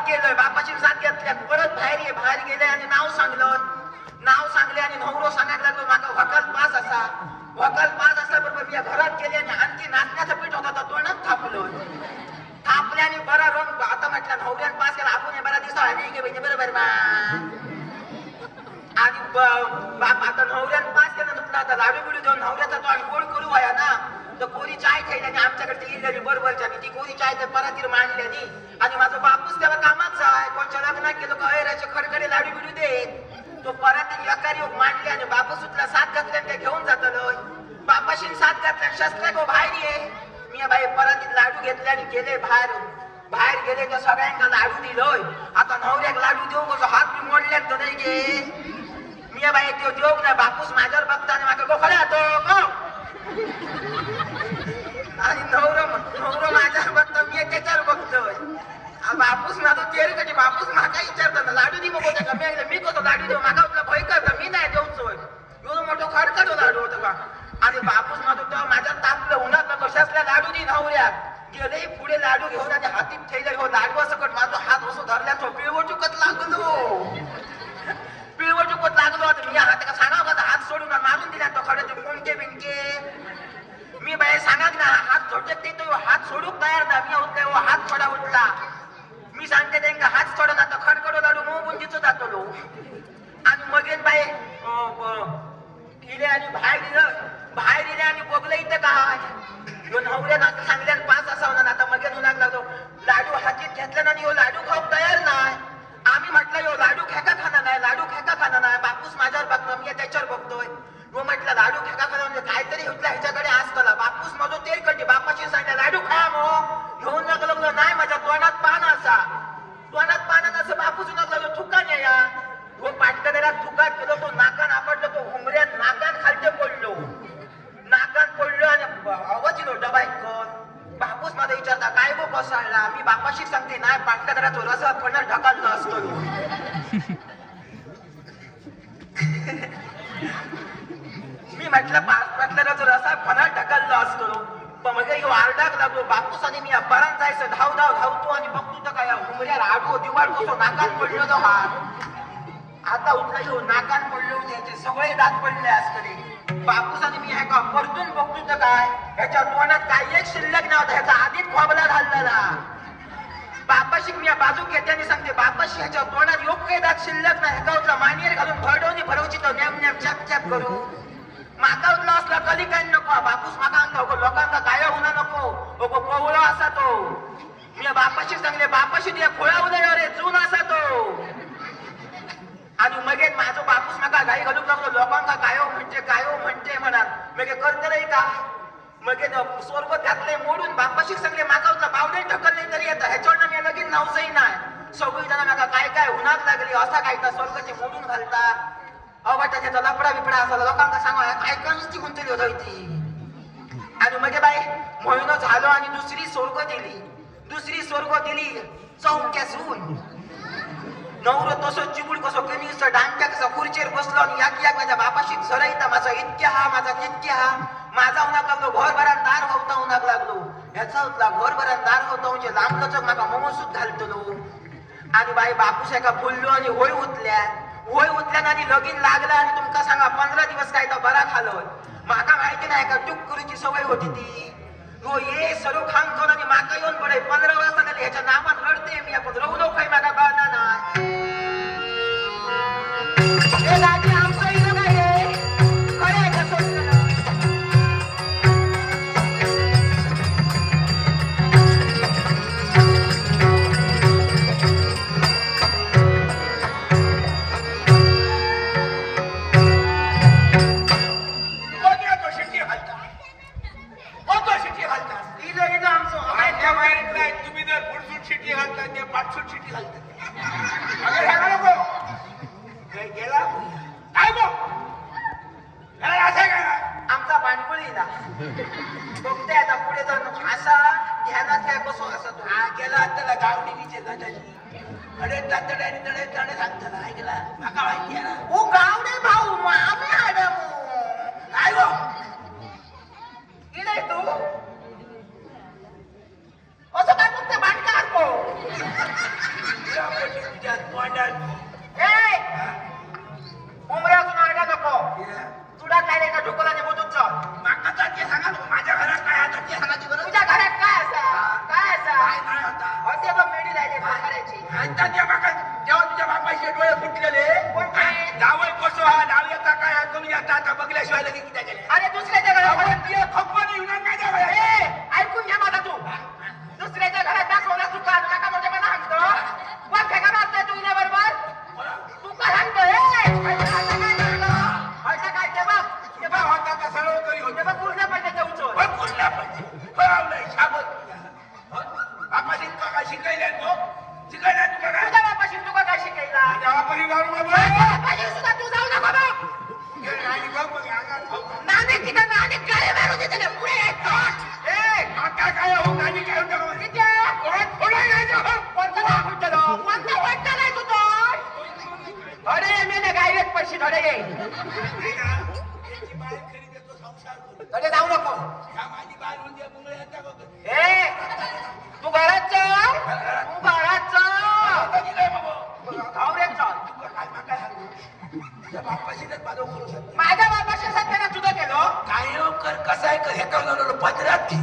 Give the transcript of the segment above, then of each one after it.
गेलोय बापाची साथ घेतल्या परत बाहेर गेले आणि नाव सांगले आणि नवरो सांगायला लागलो माका वकल पास असला बरोबर मी घरात गेले आणि आणखी नाचण्याचं पीठ होता तोंडात थापल्याने बरा रंग आता म्हटलं नवऱ्यान पास केला आपण बरा दिसतो आणि बरोबर आणि बाप आता नवऱ्यान पास केलं नुकतं आता लाडू बिडू देऊन नवऱ्याचा तो आम्ही गोड करू वया ना तर कोरी चाय खायल्याने आमच्याकडे इल्ल्याने बरोबरच्या ती कोरी चाय तर परातीर मांडल्यानी आणि माझं बापूस तेव्हा कामाच आहे कोणच्या लग्नात गेलो का ऐराचे खडखडे लाडू बिडू दे तो परातीर एकारी मांडले आणि बापू सुटला साथ घातल्याने ते घेऊन जातलो बापाशी साथ घातल्या शस्त्र गो बाहेर ये मी बाई परातीत लाडू घेतले आणि गेले बाहेर गेले तर सगळ्यांना लाडू दिलोय आता नवऱ्याक लाडू देऊ कसं हात मी मोडल्यात तर नाही गे मी बाई तो देऊ ना बापूस माझ्यावर बघताना माझा गोखडा तो आणि नवरो माझ्यावर बघतो मी त्याच्यावर बघतोय बापूस माझं तेर कधी बापूस माका विचारताना लाडू दे मग होता मी कसं लाडू देऊ मागा आपला भय करता मी नाही देऊचोय एवढं मोठं खडखडो लाडू होतं बा आणि बापूस माझं तेव्हा माझ्या तापलं उन्हात नको कशातल्या लाडू दे नवऱ्यात गेले पुढे लाडू घेऊन आणि हातीत ठेवले हो लाडू असं कट माझा हात असं धरल्या तो पिळवो चुकत लागलो आता मी हात का सांगा का हात सोडून मारून दिला तो खडे ते कोणके बिंके मी बाई सांगा ना हात झोटत तो हात सोडूक तयार ना मी उठले हात थोडा उठला मी सांगते त्यांना हात सोडून आता खडखडो लाडू मोबून दिसत जातो आणि मग बाई गेले आणि बाहेर दिले आणि बघलं इथं काय नवऱ्या नातं सांगल्या पाच असा होणार आता मग लागला तो लाडू हातीत घेतला आणि लाडू खाऊ तयार नाही आम्ही म्हटलं यो लाडू खेका खाना नाही बापूस माझ्यावर बघतो मी त्याच्यावर बघतोय व म्हटलं लाडू खेका खाना म्हणजे काहीतरी होतला ह्याच्याकडे असताना बापूस माझं तेल कटी बापाशी सांगितलं लाडू खा मग घेऊन लागलो नाही माझ्या तोंडात पान असं बापूस लागलो थुकान या तो पाटकऱ्याला थुकात गेलो तो नाकान आपडलो तो उमऱ्यात नाकान खालते पडलो आणि आवाज येलो डबाई कर बापूस माझा विचारता काय गो कोसळला मी बापाशी सांगते नाही पाटकऱ्याचा रसा फणर ढकललो असतो मी म्हटलं पाटकऱ्याचा रसा फणर ढकललो असतो मग आरडाक लागलो बापूस आणि मी अपरान जायचं धावतो आणि बघतो तर काय उमऱ्यावर आडवो दिवाळ कसो नाकान पडलो तो हात आता उठला येऊ नाकान पडलो त्याचे सगळे दात पडले असतले बापूस आणि मी ह्या का परतून बघतो तर काय ह्याच्या तोंडात काही एक शिल्लक नव्हता ह्याचा आधीच खोबला घाललेला बापाशी मी बाजू घेत्याने सांगते बापाशी ह्याच्या तोंडात योग्य दात शिल्लक नाही ह्याचा उठला मानियर घालून भरडवणी भरवची तो नेम चॅप करू माका उठला असला कधी काही नको बापूस माका नको लोकांना काय होणार नको कोवळा असा तो मी बापाशी सांगले बापाशी ते खोळा उद्या रे चून असा तो आणि मग माझं बापूस माका गाई घालून लागलो लोकांना कायो म्हणते म्हणाल मग करते नाही का मग स्वर्ग त्यातले मोडून बापाशी सांगले माका उठला बावडे ढकलले तरी येतं ह्याच्यावर मी लगेच नावसही नाही सगळी जण माका काय उन्हात लागली असा काय तर स्वर्गाचे मोडून घालता अवटा त्याचा लपडा बिपडा असा लोकांना सांगा काय नुसती गुंतली होती आणि मग बाई महिना झालो आणि दुसरी स्वर्ग दिली चौक्या सून नवरो तसं चिबूड कसो कनिस डांग्या कसं खुर्चीवर बसलो आणि याक माझ्या बापाशी झरायता माझा इतक्या हा माझा उन्हाक लागलो घरभरात दार होता उन्हाक लागलो ह्याचा होतला घरभरात दार होता म्हणजे लांबलचक माका मोमोसूत घालतलो आणि बाई बापूस एका बोललो आणि होय उतल्यान आणि लगीन लागला आणि तुमका सांगा 15 दिवस काय तर बरा खालोय माका माहिती नाही का टूक करूची सवय होती ती हो ये सर्व खांग करून आणि माका येऊन पडे 15 वाजता ह्याच्या नावात रडते मी आपण रवलो काही माका कळणार नाही बघते आता पुढे जाऊन असा ध्यानात काय बसो असा तो गेला त्याला गावडीचे अरे तडे सांगताना ऐकला माका माहिती आहे ना ओ गावडे भाऊ आम्ही आडमो काय गो इडे तू असं काय बघते बाटका असतो केल्याशिवाय लगेच किती केले अरे दुसऱ्याच्या घरात खप्पन येऊन माझ्या घरात. ए, ऐकून घ्या माझा तू दुसऱ्याच्या घरात दाखवला तू का नका म्हणजे मला सांगतो वा फेका मारतोय तू हिने बरोबर तू का सांगतोय आता काय ते बघ ते बा होता का सर्व करी होते ते बघ पूर्ण पडल्याच्या उंचीवर पण पुन्हा नाही शाबत बापाशी तुका काय शिकायला तो शिकायला तुका काय तुझ्या बापाशी तुका काय शिकायला जेव्हा परिवार बापाशी सुद्धा तू जाऊ नको बघ आणि बघ मग अंगात ठोका. नाणे तिथं नाणे काय मारू दे त्याला पुढे ए आता काय हो आणि काय होतं का म्हणजे? किती थोडं नाही जाऊ. कोणता वाटतं नाही तू तो अरे मेले गायरेत पैसे थोडे ये नाही का? याची बाळ खरी देतो संसार करू. थोडे जाऊ नको ह्या माझी बाळ म्हणजे मुंगळ्याचा बघ. ए तू घरात चल तू घरात चल आता दिलंय बाबा. धावरेत चल तुका काय मागाय सांगू? त्या बापाशी तर माझं करू शकतो. माझ्या बापाशी सत्याने तुझं केलं काय हो कर कसं आहे कर हे का लावलं पदरात ती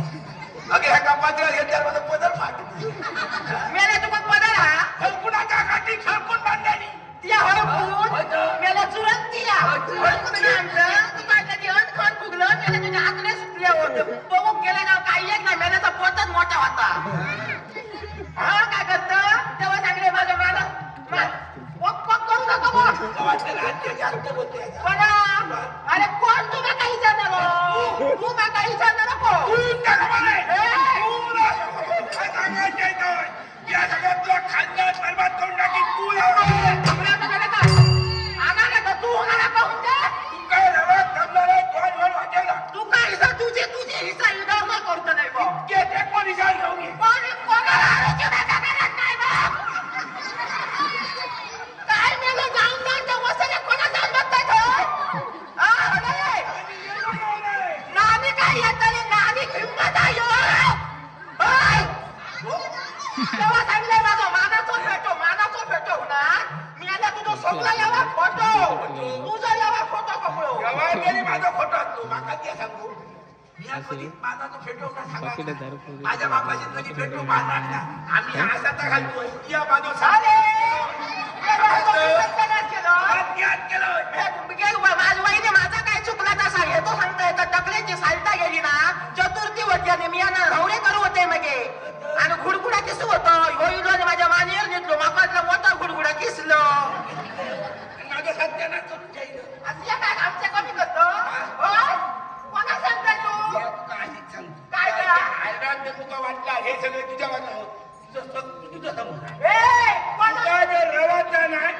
अगे ह्या का पदरात घेतल्यावर माझं पदर फाट मेले तुका पदर हा कुणाच्या काठी खरकून बांधली तिया हरपून मेला चुरत तिया हरपून आमचं तू माझ्या जेवण खाऊन फुगलं मेला तुझ्या हातने सुटले होते बघूक गेले ना काही एक नाही मेल्याचा पोतच मोठा होता हा काय करत तेव्हा सांगले माझं मला पक पक करू नको बघ वाटतं राज्य जास्त बोलते पण अरे कोण तुला काही जाणार तू मला काही जाणार नको या सगळ्यात तुला खानदान बरबाद करून टाकी तू तू होणार पाहून दे तू काय रवात थांबणार आहे दोन वर वाटेला तू काय हिसा तुझे हिसा इडर न करतो नाही बा ते कोण विचार घेऊन घे कोणी कोणाला आरोग्याचा करत नाही बा काय मेलं जाऊन जाऊन त्या वसाला कोणा जाऊन बघताय तो नानी काय येत नानी किंमत आहे तेव्हा सांगले माझं मानाचं भेटो ना मी आता तुझं सगळं यावा फोटो तुझा यावा फोटो पकडो व्यवहार केली माझा खोटा तू माका ते सांगू या कधीच माझा तो फेटो का सांगा माझ्या बापाशी कधी फेटो मारणार ना आम्ही हाताचा घालतो या माझं चाले केलं माझ्या वाईने माझा काय चुकला तसा हे तो सांगताय का टकल्याची सालता गेली ना चतुर्थी होती आणि मी रवडे करू होते मगे आणि गुडगुडा किसू होतं होईल माझ्या मानेर घेतलो मापातला मोठा गुडगुडा किसलो माझं सत्यानाश करून ठेवलं आमच्या काय आमच्या कमी करतो कोणा सांगताय तू काहीच सांगतो काय काय का? हैराण ते तुका वाटला हे सगळं तुझ्या वाटलं तुझं समोर ए कोणा तुझा जर रवाचा नाही